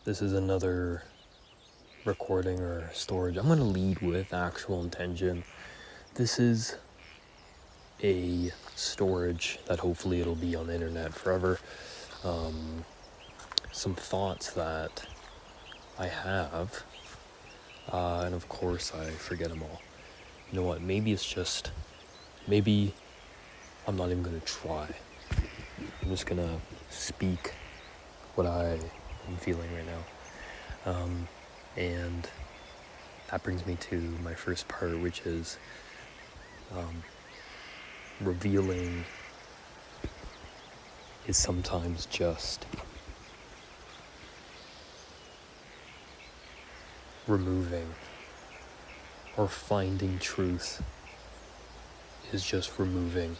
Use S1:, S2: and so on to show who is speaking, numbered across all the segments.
S1: This is another recording or storage. I'm going to lead with actual intention. This is a storage that hopefully it'll be on the internet forever. Some thoughts that I have, and of course I forget them all. You know what, maybe I'm not even going to try. I'm just going to speak what I am feeling right now. And that brings me to my first part, which is revealing is sometimes just removing, or finding truth is just removing.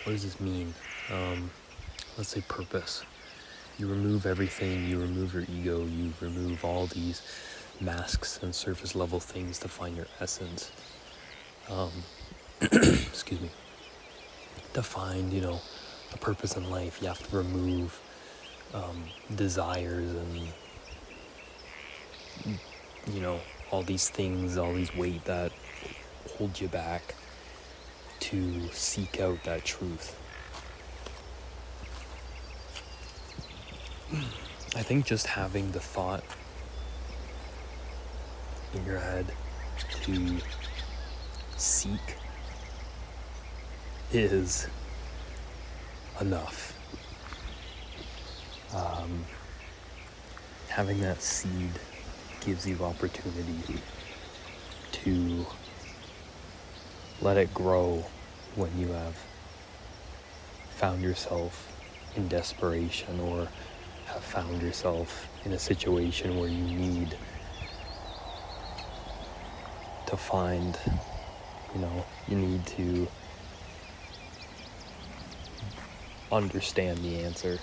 S1: What does this mean? Let's say purpose. You remove everything, you remove your ego, you remove all these masks and surface level things to find your essence. Excuse me. To find, the purpose in life, you have to remove desires and, all these things, all these weight that hold you back to seek out that truth. I think just having the thought in your head to seek is enough. Having that seed gives you opportunity to let it grow when you have found yourself in desperation, or have found yourself in a situation where you need to find, you need to understand the answer.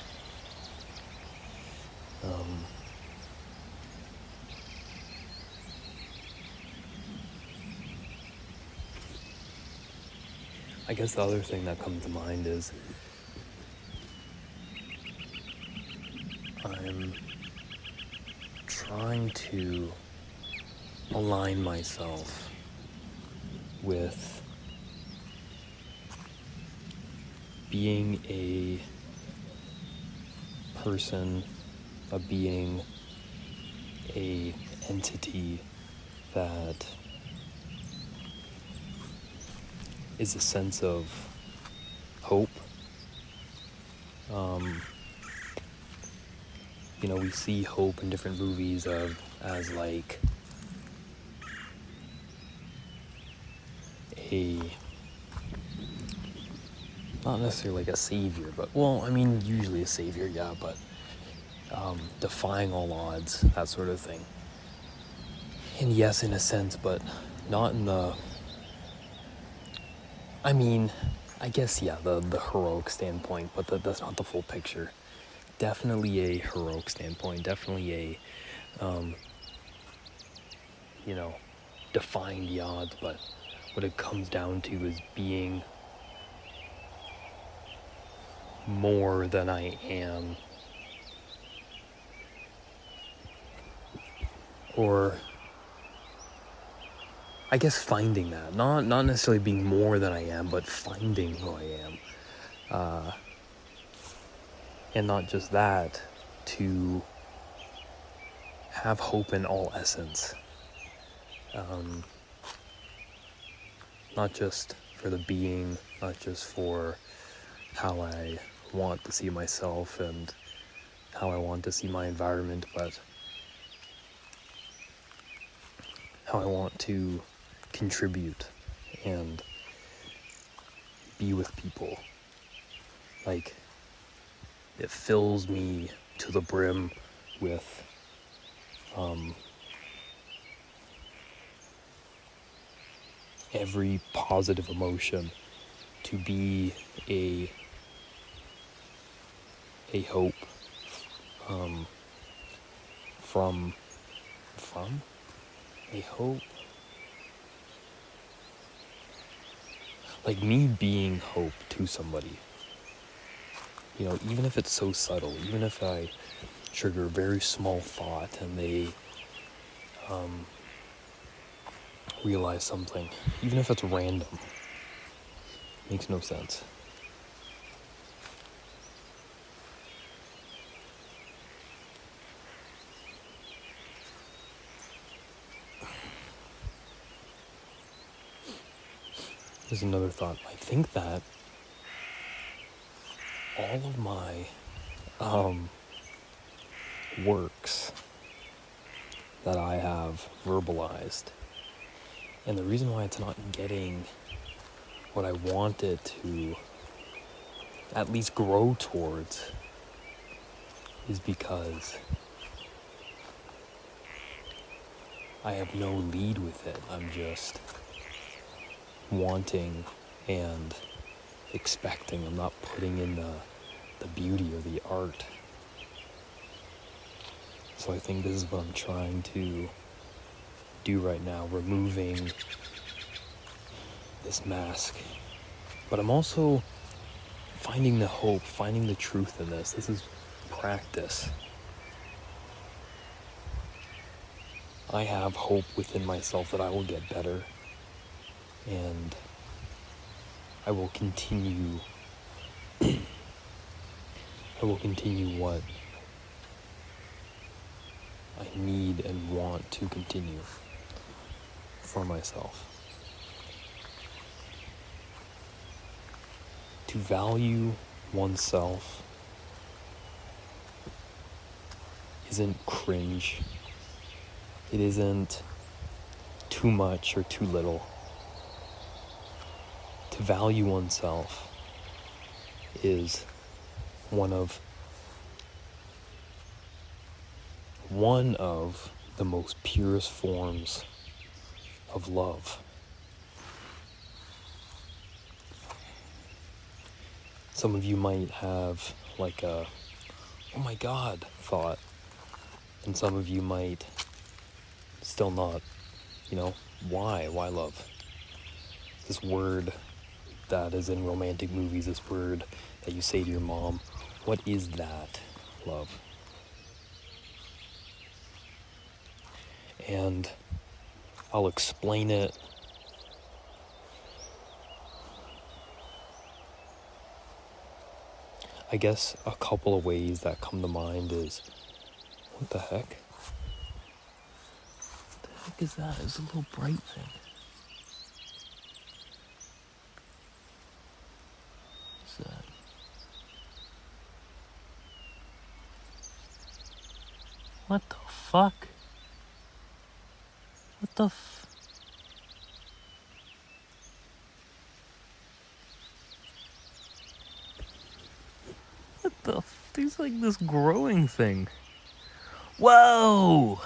S1: I guess the other thing that comes to mind is I'm trying to align myself with being a person, a being, a entity that is a sense of hope. We see hope in different movies as like not necessarily like a savior, but usually a savior, yeah, but defying all odds, that sort of thing. And yes, in a sense, but not in the, I guess, yeah, the heroic standpoint, but that's not the full picture. Definitely a heroic standpoint, definitely a, defying the odds, but what it comes down to is being more than I am, or I guess finding that, not necessarily being more than I am, but finding who I am. And not just that, to have hope in all essence. Not just for the being, not just for how I want to see myself and how I want to see my environment, but how I want to contribute and be with people. Like, it fills me to the brim with every positive emotion, to be a hope from a hope, like me being hope to somebody. even if it's so subtle, even if I trigger a very small thought and they realize something, even if it's random, makes no sense. There's another thought. I think that all of my works that I have verbalized, and the reason why it's not getting what I want it to at least grow towards is because I have no lead with it. I'm just wanting and expecting. I'm not putting in the beauty or the art. So I think this is what I'm trying to do right now, removing this mask. But I'm also finding the hope, finding the truth in this. This is practice. I have hope within myself that I will get better, and I will continue what I need and want to continue for myself. To value oneself isn't cringe. It isn't too much or too little. To value oneself is one of the most purest forms of love. Some of you might have like a, oh my God thought, and some of you might still not, why love? This word that is in romantic movies, this word that you say to your mom, what is that, love? And I'll explain it I guess a couple of ways that come to mind is, what the heck? What the heck is that? It's a little bright thing. What's that? What the fuck? What the There's like this growing thing. Whoa!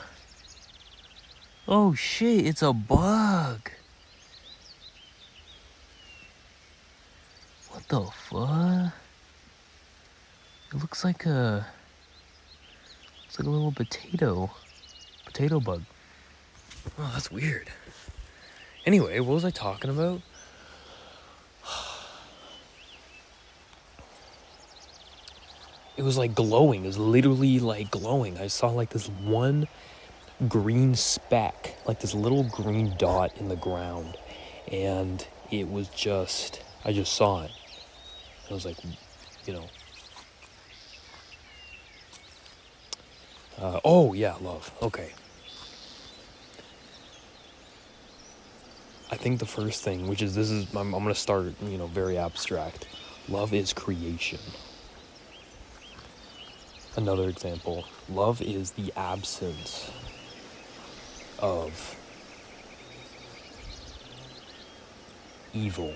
S1: Oh shit, it's a bug. What the fuck? It looks like a little potato bug. Oh, that's weird. Anyway, what was I talking about? It was like glowing. It was literally like glowing. I saw like this one green speck, like this little green dot in the ground. And it was I just saw it. I was like, oh yeah, love. Okay. I think the first thing, I'm going to start, very abstract. Love is creation. Another example, love is the absence of evil.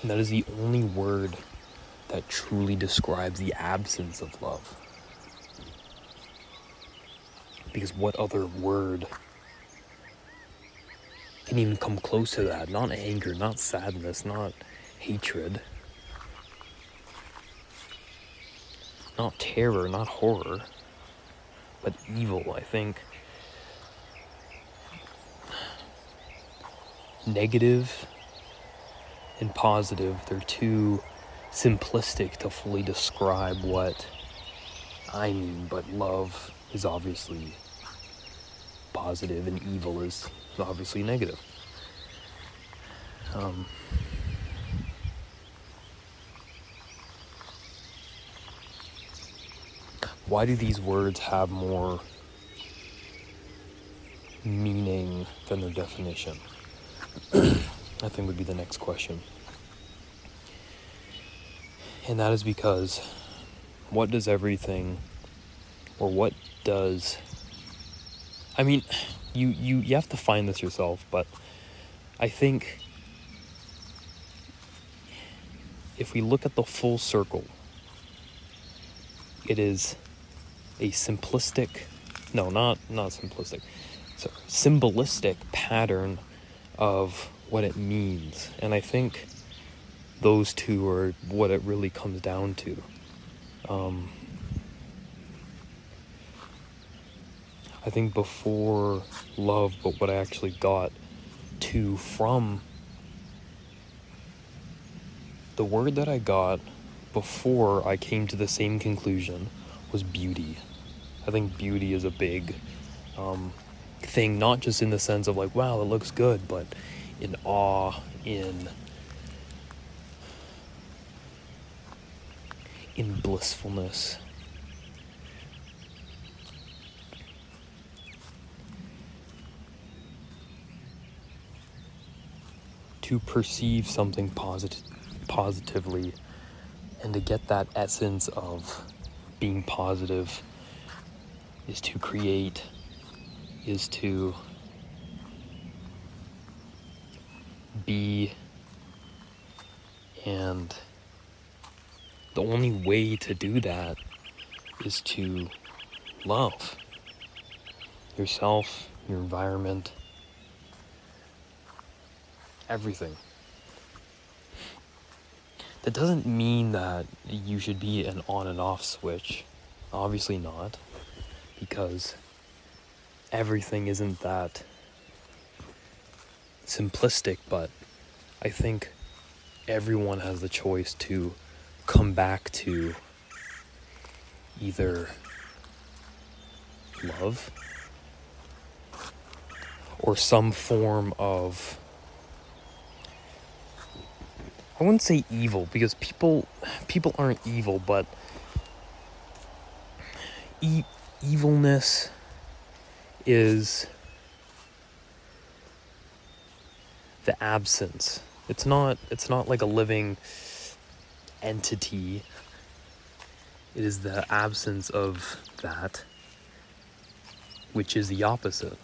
S1: And that is the only word that truly describes the absence of love. Because what other word can even come close to that? Not anger, not sadness, not hatred. Not terror, not horror, but evil. I think negative and positive, they're two simplistic to fully describe what I mean, but love is obviously positive and evil is obviously negative. Why do these words have more meaning than their definition? I think would be the next question. And that is because what does everything, or what does, I mean, you have to find this yourself, but I think if we look at the full circle, it is a simplistic, no, not simplistic, so symbolistic pattern of what it means. And I think those two are what it really comes down to. I think before love, but what I actually got to from the word that I got before I came to the same conclusion was beauty. I think beauty is a big thing, not just in the sense of like, wow, it looks good, but in awe, in blissfulness. To perceive something positively, and to get that essence of being positive is to create, is to be, and the only way to do that is to love yourself, your environment, everything. That doesn't mean that you should be an on and off switch. Obviously not, because everything isn't that simplistic, but I think everyone has the choice to come back to either love or some form of, I wouldn't say evil, because people aren't evil, but evilness is the absence. It's not like a living entity. It is the absence of that, which is the opposite.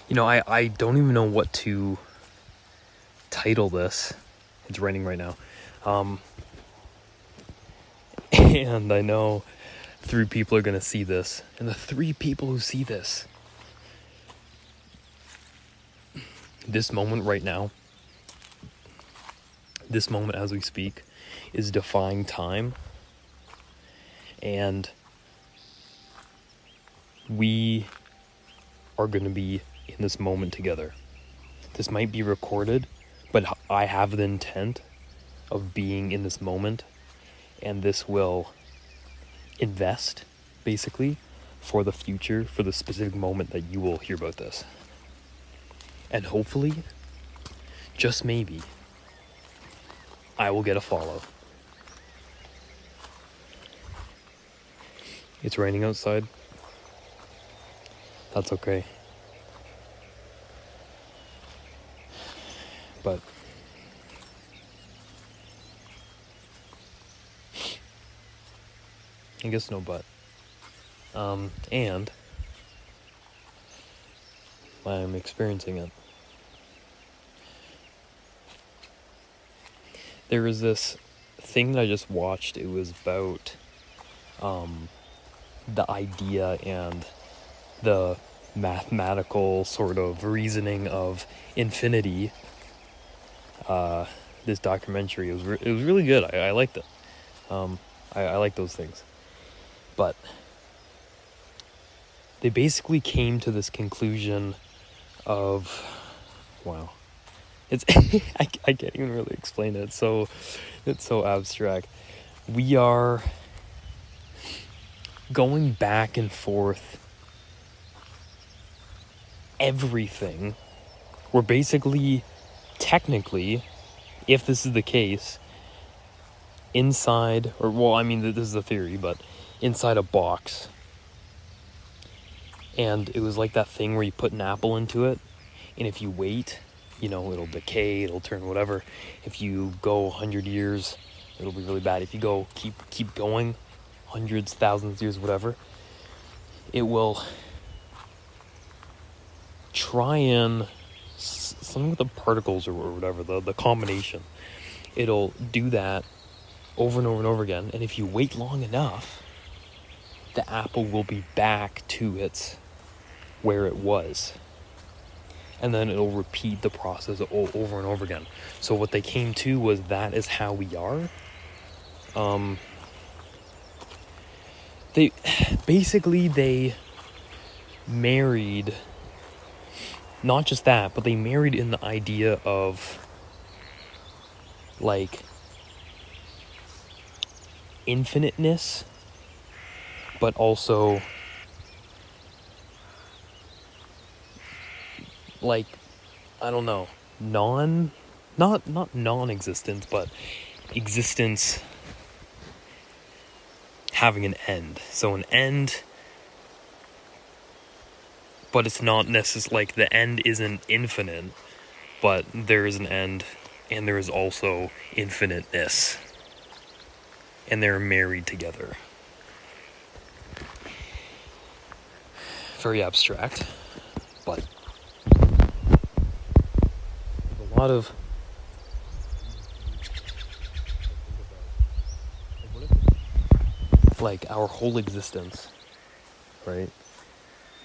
S1: You know, I don't even know what to title this. It's raining right now. And I know 3 people are going to see this. And the 3 people who see this moment right now, this moment as we speak, is defying time. And we are going to be in this moment together. This might be recorded, but I have the intent of being in this moment, and this will invest, basically, for the future, for the specific moment that you will hear about this. And hopefully, just maybe, I will get a follow. It's raining outside. That's okay. But I guess no but. And I'm experiencing it. There was this thing that I just watched. It was about the idea and the mathematical sort of reasoning of infinity. This documentary, it was really good. I liked it. I like those things. But they basically came to this conclusion of, wow, it's I can't even really explain it. It's so abstract. We are going back and forth everything. We're basically, technically, if this is the case, inside, or well, I mean, this is a theory, but inside a box. And it was like that thing where you put an apple into it, and if you wait, it'll decay, it'll turn whatever. If you go 100 years, it'll be really bad. If you go keep going, hundreds, thousands of years, whatever, it will try and something with the particles or whatever, the combination. It'll do that over and over and over again, and if you wait long enough, the apple will be back to its where it was. And then it'll repeat the process over and over again. So what they came to was that is how we are. They married, not just that, but they married in the idea of like infiniteness, but also like, I don't know, not non-existence, but existence having an end. So an end, but it's not necessarily like the end isn't infinite, but there is an end, and there is also infiniteness, and they're married together. Very abstract, but a lot of like our whole existence, right?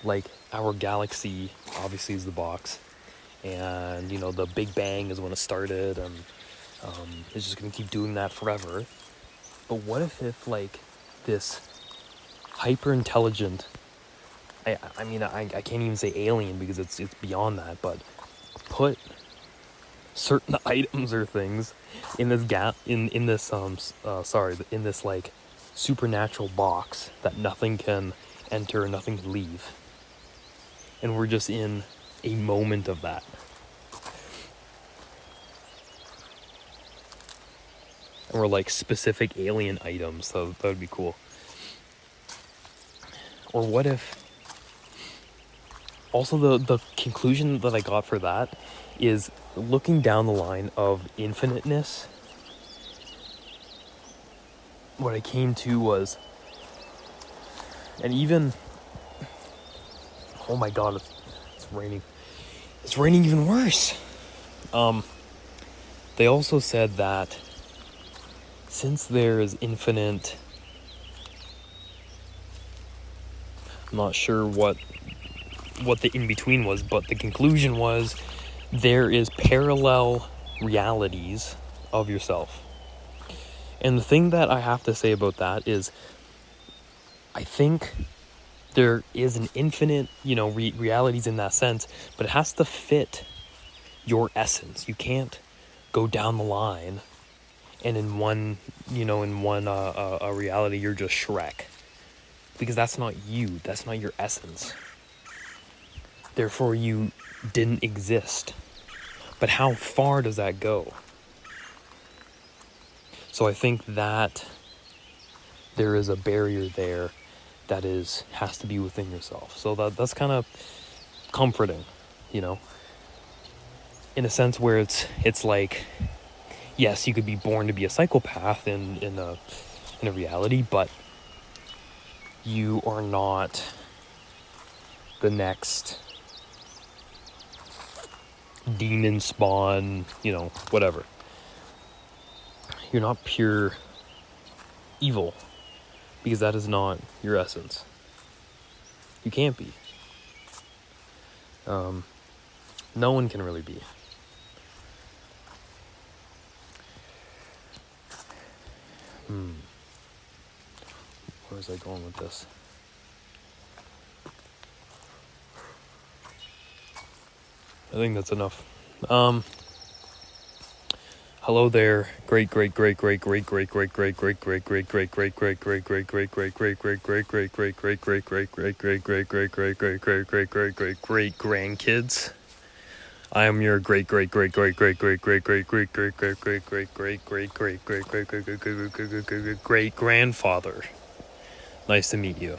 S1: Like our galaxy obviously is the box, and the Big Bang is when it started, and it's just gonna keep doing that forever. But what if like this hyper intelligent, I mean I can't even say alien because it's beyond that, but put certain items or things in this in this like supernatural box that nothing can enter, nothing can leave, and we're just in a moment of that. And we're like specific alien items, so that would be cool. Or what if also the conclusion that I got for that is looking down the line of infiniteness. What I came to was, and even, oh my god, it's raining. It's raining even worse. They also said that since there is infinite, I'm not sure what the in-between was, but the conclusion was there is parallel realities of yourself. And the thing that I have to say about that is I think there is an infinite, realities in that sense, but it has to fit your essence. You can't go down the line and in one a reality you're just Shrek, because that's not you, that's not your essence. Therefore you didn't exist. But how far does that go? So I think that there is a barrier there that has to be within yourself. So that's kind of comforting, in a sense where it's like, yes, you could be born to be a psychopath in a reality, but you are not the next demon spawn, whatever. You're not pure evil, because that is not your essence. You can't be. No one can really be. Where was I going with this? I think that's enough. Hello there, great grandkids. I am your great grandfather. Nice to meet you.